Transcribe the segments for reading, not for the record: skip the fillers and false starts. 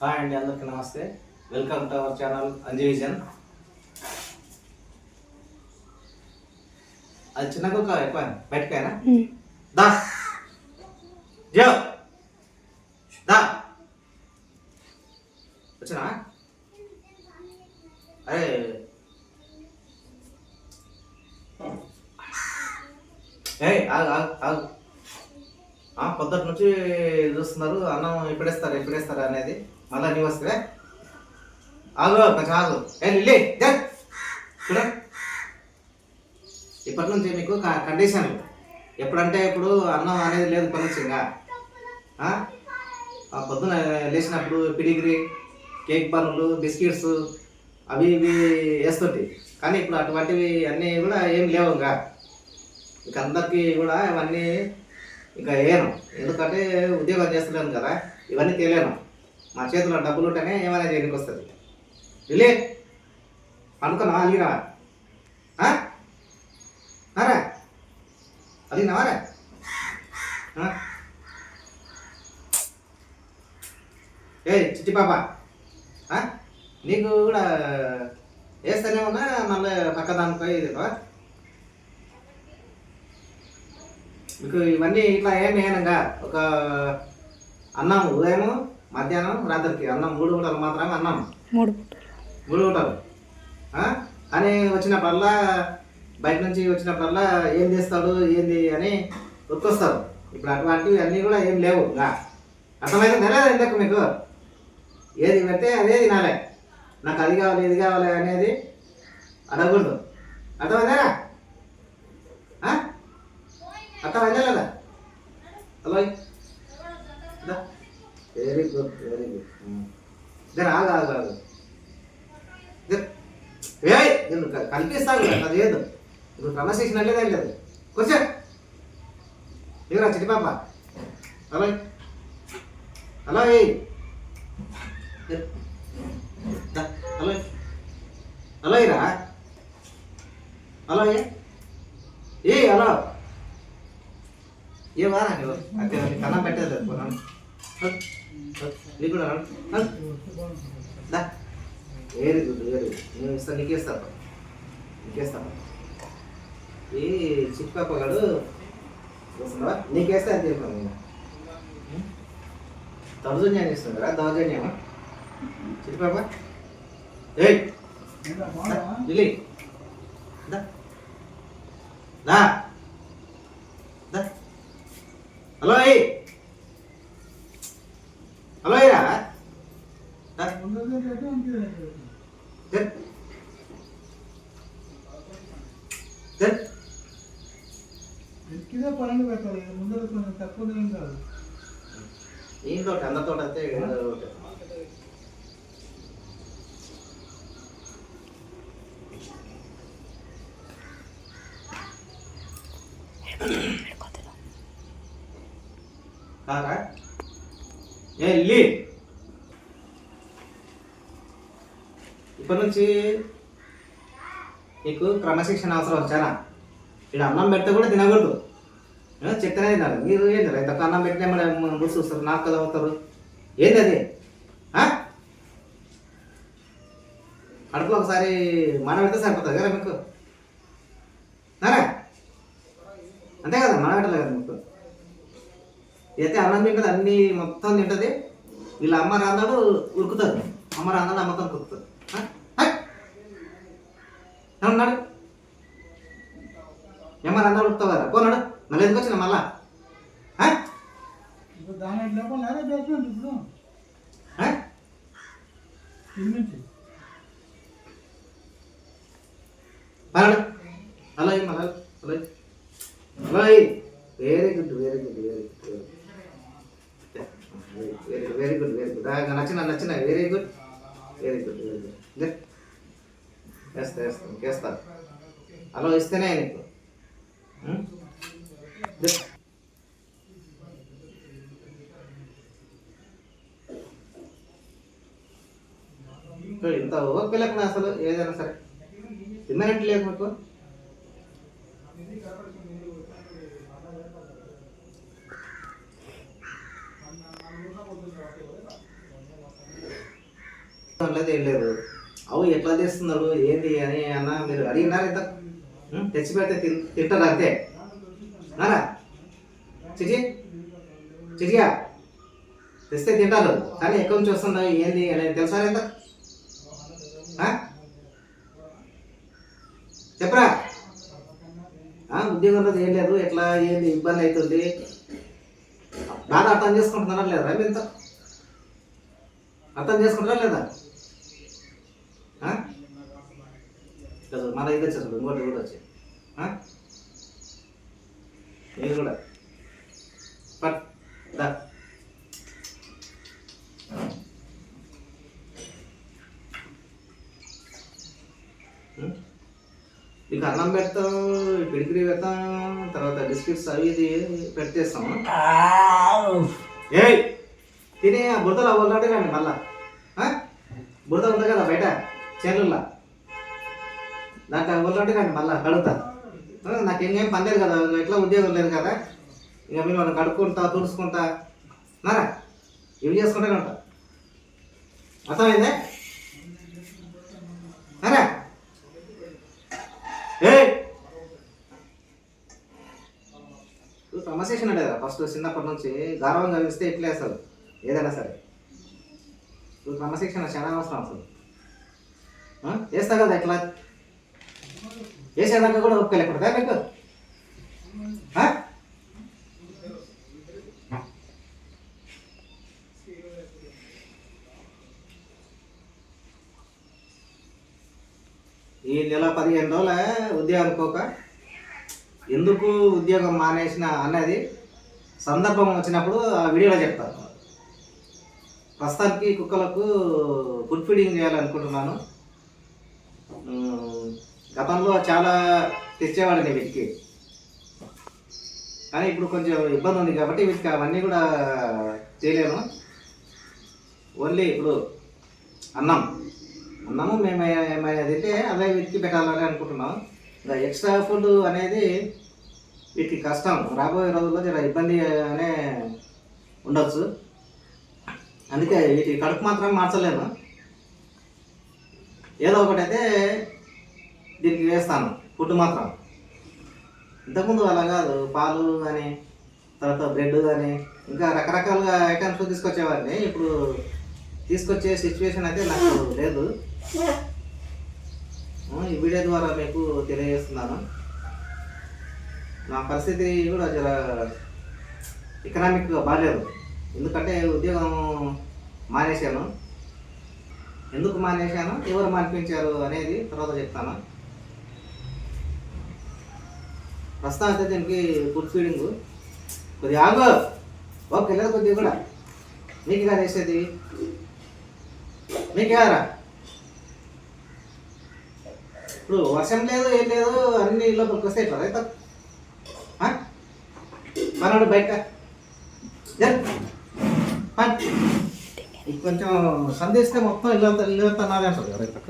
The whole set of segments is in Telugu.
హాయ్ అండి, అందరికీ నమస్తే. వెల్కమ్ టు అవర్ ఛానల్ అంజవిజన్. అది చిన్న కుక్క ఎక్కువ బయటకైనా దా జో దా వచ్చినా అరే ఆగు ఆగు ఆగు. పొద్దుటి నుంచి చూస్తున్నారు అన్నం ఎప్పుడేస్తారు అనేది. మళ్ళీ నీ వస్తే ఆగు కొంచెం ఆగు. లిల్లీ చూడ, ఇప్పటి నుంచి మీకు కండిషన్లు. ఎప్పుడంటే ఇప్పుడు అన్నం అనేది లేదు కొనొచ్చింగా. పొద్దున లేచినప్పుడు పిడిగిరి, కేక్ బన్నులు, బిస్కెట్స్ అవి ఇవి వేస్తుంటాయి. కానీ ఇప్పుడు అటువంటివి అన్నీ కూడా ఏం లేవు. ఇక అందరికీ కూడా ఇవన్నీ ఇంకా వేయను, ఎందుకంటే ఉద్యోగం చేస్తున్నాను కదా, ఇవన్నీ తెలియను. మా చేతిలో డబ్బులు ఉంటేనే ఏమైనా చేయడానికి వస్తుంది. రిలే అనుకున్నా అలిగినా అరా అలిగినావారా? చిట్టి పాప, నీకు కూడా వేస్తూనే ఉన్నా మళ్ళీ పక్కదానిపై ఇది మీకు ఇవన్నీ ఇట్లా ఏం వేయనంగా. ఒక అన్నం ఉదయం, మధ్యాహ్నం, రాత్రికి అన్నం 3 పూటలు మాత్రమే అన్నం. 3 పూటలు అని వచ్చినప్పుడల్లా బయట నుంచి వచ్చినప్పుడల్లా ఏం చేస్తాడు ఏంది అని ఉరికొస్తారు. ఇప్పుడు అటువంటివి అన్నీ కూడా ఏం లేవు. అర్థమైతే తెలియదు ఎందుకు మీకు. ఏది పెడితే అదే తినాలి. నాకు అది కావాలి ఇది కావాలి అనేది అడగకూడదు. అర్థమైందా? అర్థమైందా లేదా? Hello, very good very good. ఆగు ఆగు ఆగు. నేను కల్పిస్తాను, అది లేదు. ఇప్పుడు క్రమశిక్షణ లేదా లేదు. కొంచెం ఇవరా చిట్టి పాప. హలో హలో హలో హలో ఇరా హలో హలో ఏ వారా నువ్వు అదే కన్నం పెట్టేది నీకు కూడా వెరీ గుడ్ వెరీ గుడ్. నేను ఇస్తాను, నీకేస్తాను. ఈ చిట్టుపాపగాడు వస్తున్నావా? నీకేస్తా అని చెప్పాను నేను. దౌర్జన్యాన్ని ఇస్తాను కదా, దౌర్జన్యమా చిట్టుపాప? లిల్లీ దా హలో హలో ఇరా పనులు పెట్టాలి. ముందర కొంచెం తక్కువ కాదు. ఇంట్లో అందరితో అయితే కారా లీ. ఇప్పటి నుంచి నీకు క్రమశిక్షణ అవసరం చాలా. ఇక్కడ అన్నం పెడితే కూడా తినకూడదు, చెప్తేనే తినాలి. మీరు ఏంటి ఇంత అన్నం పెట్టినా మన బుర్సు చూస్తారు, నాకు కదా అవుతారు. ఏంది అది? కడుపులో ఒకసారి మన పెడితే సరిపోతుంది కదా మీకు. అంతే కదా, మన పెట్టలేదు కదా మీకు. అయితే అన్నం తింటుంది, అన్నీ మొత్తం తింటుంది. వీళ్ళ అమ్మ రాన్నాడు ఉరుకుతుంది, అమ్మ రాన్నాడు అమ్మతో ఉరుకుతుంది. ఉన్నాడు ఏమన్నా అందరూ ఉరుకుతావు కదా, పోనాడు. మళ్ళీ ఎందుకు వచ్చిన మళ్ళా? Hello hello hello hello very good very good very good very good very good. నచ్చిన very good very good very good. వేస్తాను అలా ఇస్తేనే నీకు. ఇంత ఓపిక లేకుండా అసలు ఏదైనా సరే తిన్నట్టు లేదు మీకు. లేదు ఏం లేదు. అవు ఎట్లా చేస్తున్నాడు ఏంటి అని అన్న మీరు అడిగినారు ఇంత తెచ్చి పెడితే తింటారు అంతే నారా చిచి చిచిగా తెస్తే తింటారు కానీ ఎక్కడి నుంచి వస్తున్నావు ఏంది అనేది తెలుసా ఎంత చెప్పరా ఉద్యోగంలో ఏం లేదు ఎట్లా ఏంది ఇబ్బంది అవుతుంది బాగా అర్థం చేసుకుంటున్నారా లేదా మీరు ఇంత అర్థం చేసుకుంటారా లేదా మన ఇది వచ్చేది ఇంకోటి కూడా వచ్చాయి మీరు కూడా పట్ దా ఇక అన్నం పెడతాం పిడికిడి పెడతాం తర్వాత బిస్కెట్స్ అవి ఇది పెట్టేస్తాము ఏ తినే ఆ బురదలు అవ్వాలంటే రండి మళ్ళా బురద ఉంది కదా బయట చేనుల్లో దాంట్లో అవ్వాలంటే రండి మళ్ళా కడుగుతా నాకు ఇంకేం పని లేదు కదా ఎట్లా ఉద్యోగం లేదు కదా ఇంకా మీరు మనం కడుక్కుంటా తుడుచుకుంటా నారా ఇవి చేసుకుంటూనే ఉంటా అర్థమైందే నారా క్రమశిక్షణ ఉండేదా ఫస్ట్ చిన్నప్పటి నుంచి గౌరవంగా ఇస్తే ఇట్లే అసలు ఏదైనా సరే ఇప్పుడు క్రమశిక్షణ చాలా అవసరం అసలు వేస్తా కదా ఎట్లా వేసేదాకా కూడా ఒప్పుకోలేకూడదా మీకు ఈ నెల 15 రోజుల ఉద్యోగం అనుకోక ఎందుకు ఉద్యోగం మానేసిన అన్నది సందర్భం వచ్చినప్పుడు ఆ వీడియోలో చెప్తాను. ప్రస్తుతానికి కుక్కలకు ఫుడ్ ఫీడింగ్ చేయాలనుకుంటున్నాను. గతంలో చాలా తెచ్చేవాడిని వీటికి, కానీ ఇప్పుడు కొంచెం ఇబ్బంది ఉంది కాబట్టి వీటికి అవన్నీ కూడా చేయలేను. ఓన్లీ ఇప్పుడు అన్నము మేము ఏమైనా తింటే అదే వీటికి పెట్టాలని అనుకుంటున్నాం. ఇంకా ఎక్స్ట్రా ఫుడ్ అనేది వీటికి కష్టం, రాబోయే రోజుల్లో చాలా ఇబ్బంది అనే ఉండొచ్చు. అందుకే వీటి కడుపు మాత్రం మార్చలేను, ఏదో ఒకటి అయితే దీనికి వేస్తాను ఫుడ్ మాత్రం. ఇంతకుముందు అలా కాదు, పాలు కానీ తర్వాత బ్రెడ్ కానీ ఇంకా రకరకాలుగా ఐటమ్స్ తీసుకొచ్చేవాడిని. ఇప్పుడు తీసుకొచ్చే సిచ్యువేషన్ అయితే నాకు లేదు. ఈ వీడియో ద్వారా మీకు తెలియజేస్తున్నాను. నా పరిస్థితి కూడా జర ఎకనామిక్గా బాగాలేదు, ఎందుకంటే ఉద్యోగం మానేశాను. ఎందుకు మానేశాను, ఎవరు మానిపించారు అనేది తర్వాత చెప్తాను. ప్రస్తుతం అయితే దీనికి ఫుడ్ ఫీడింగ్ కొద్దిగా ఆగు, ఓకే లేదు కొద్దిగా కూడా మీకు కాదు వేసేది, మీకు కాదరా. ఇప్పుడు వర్షం లేదు ఏం లేదు, అన్ని లోపలికి వస్తే ఇట్లా రైతు మనోడు బయట కొంచెం సందేశిస్తే మొత్తం ఇల్లంతా నాదే అంటారు కదా రైతు.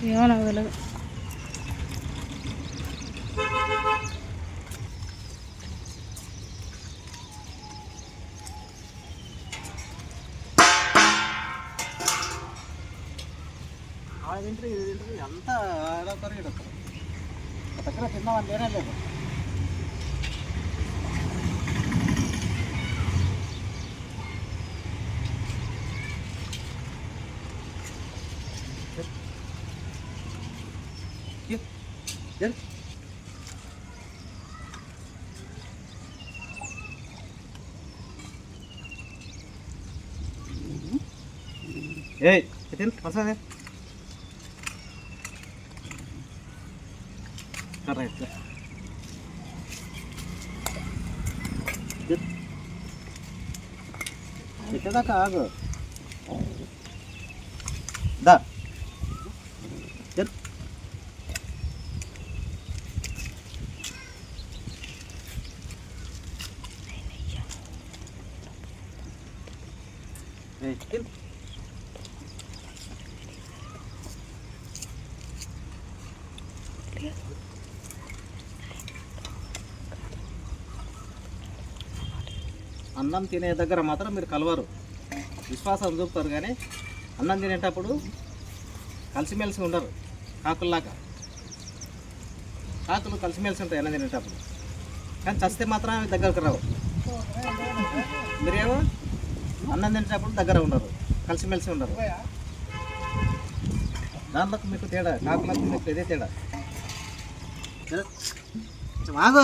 ఏమో నాకు తెలియదు. అంతా దగ్గర తిన్నామని లేనే లేదు. Hey, Etin, masa ya? Keren ya. Kita dah kagak. Dah. Jat. అన్నం తినే దగ్గర మాత్రం మీరు కలవరు, విశ్వాసం చూపుతారు, కానీ అన్నం తినేటప్పుడు కలిసిమెలిసి ఉండరు. కాకుల్లాగా కాకులు కలిసిమెలిసి ఉంటాయి అన్నం తినేటప్పుడు, కానీ చస్తే మాత్రం అవి దగ్గరకు రావు. మీరేమో అన్నం తినేటప్పుడు దగ్గర ఉండరు, కలిసిమెలిసి ఉండరు. దాంట్లో మీకు తేడా, కాకులకు మీకు ఇదే తేడా. ఆగు.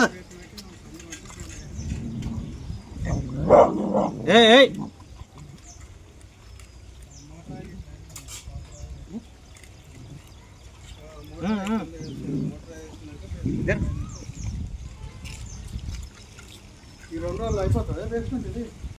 ఏయ్ ఈ 2 రోజులు అయిపోతుంది బేస్మెంట్ ఇది.